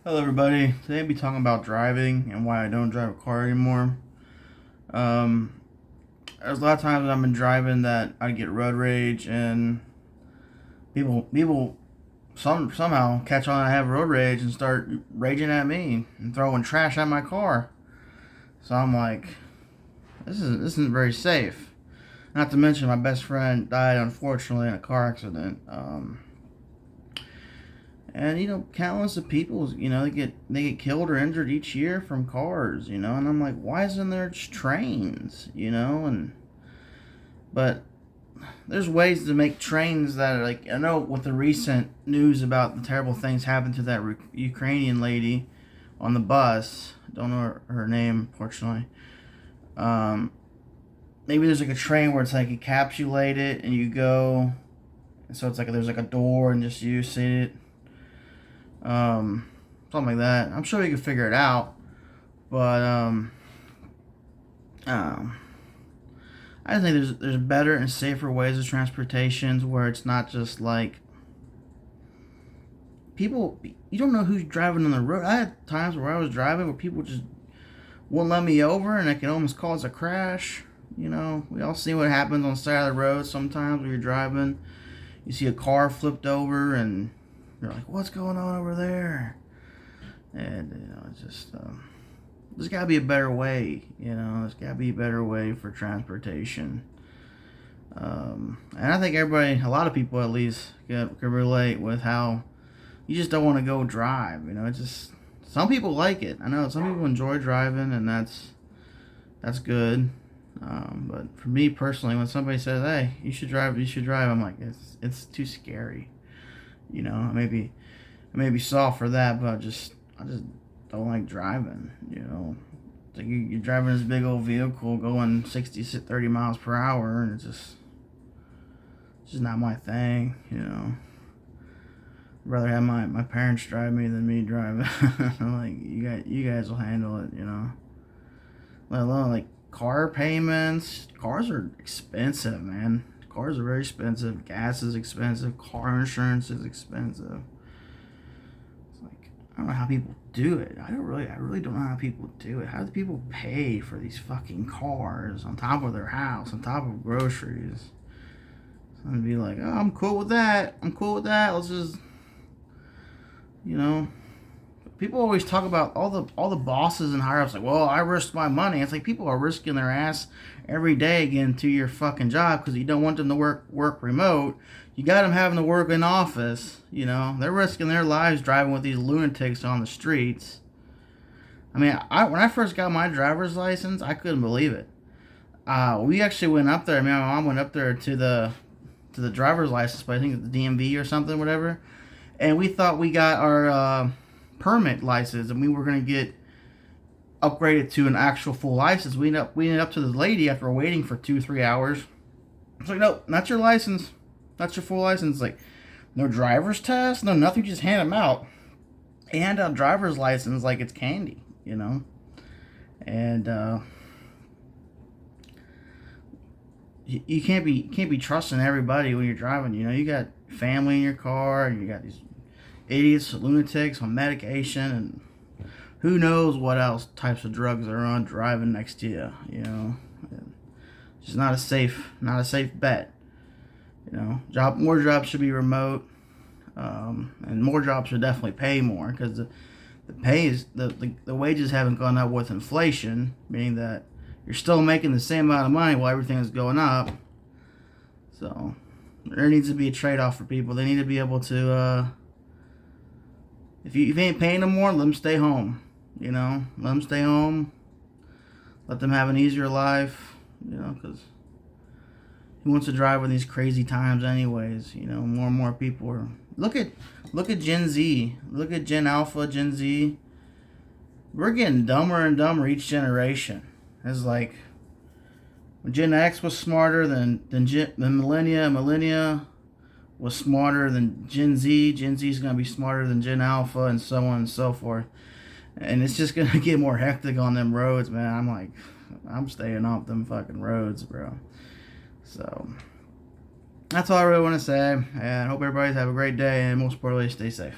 Hello, everybody. Today I'll be talking about driving and why I don't drive a car anymore. Um, there's a lot of times I've been driving that I get road rage, and people somehow catch on I have road rage and start raging at me and throwing trash at my car. So I'm like, this isn't very safe. Not to mention my best friend died unfortunately in a car accident. And countless of people, they get killed or injured each year from cars, and I'm like, why isn't there just trains, and but there's ways to make trains that are like, I know with the recent news about the terrible things happened to that Ukrainian lady on the bus. Don't know her name, fortunately. Um, Maybe there's like a train where it's like encapsulated and you go, so it's like there's like a door and just you see it. Something like that. I'm sure we could figure it out, but um, I just think there's better and safer ways of transportation where it's not just like people. You don't know who's driving on the road. I had times where I was driving where people just wouldn't let me over, and it can almost cause a crash. We all see what happens on the side of the road sometimes when you're driving. You see a car flipped over, and you're like, "What's going on over there?" And it's just there's got to be a better way. There's got to be a better way for transportation. And I think everybody, a lot of people at least, can relate with how you just don't want to go drive. It's just some people like it. I know some people enjoy driving, and that's good. But for me personally, when somebody says, "Hey, you should drive," I'm like, it's too scary. Maybe soft for that, but I just don't like driving. It's like you're driving this big old vehicle going 60, 30 miles per hour, and it's just not my thing. I'd rather have my parents drive me than me drive. Like you guys will handle it. Let alone like car payments. Cars are expensive, man. Cars are very expensive. Gas is expensive. Car insurance is expensive. It's like, I don't know how people do it. I really don't know how people do it. How do people pay for these fucking cars on top of their house, on top of groceries? So I'd be like, oh, I'm cool with that. Let's just, you know, people always talk about all the bosses and higher ups like, well, I risk my money. It's like people are risking their ass every day again to your fucking job because you don't want them to work remote. You got them having to work in office. They're risking their lives driving with these lunatics on the streets. I mean, when I first got my driver's license, I couldn't believe it. We actually went up there. I mean, my mom went up there to the driver's license, but I think it's the DMV or something, whatever. And we thought we got our permit license, and we were gonna get upgraded to an actual full license. We ended up to the lady after waiting for 2-3 hours. It's like, no, not your license, not your full license. Like, no driver's test, no nothing. Just hand them out. They hand out driver's license like it's candy, and you can't be trusting everybody when you're driving. You got family in your car, and you got these idiots, lunatics on medication, and who knows what else types of drugs are on driving next to you. It's just not a safe bet. More jobs should be remote, and more jobs should definitely pay more because the pay is the wages haven't gone up with inflation, meaning that you're still making the same amount of money while everything is going up. So there needs to be a trade-off for people. They need to be able to. If you ain't paying them more, let them stay home. Let them stay home. Let them have an easier life. Because who wants to drive in these crazy times, anyways? More and more people are. Look at Gen Z. Look at Gen Alpha, Gen Z. We're getting dumber and dumber each generation. It's like Gen X was smarter than Millennia. Millennia was smarter than Gen Z. Gen Z is going to be smarter than Gen Alpha, and so on and so forth. And it's just going to get more hectic on them roads, man. I'm like, I'm staying off them fucking roads, bro. So that's all I really want to say. And I hope everybody's have a great day, and most importantly, stay safe.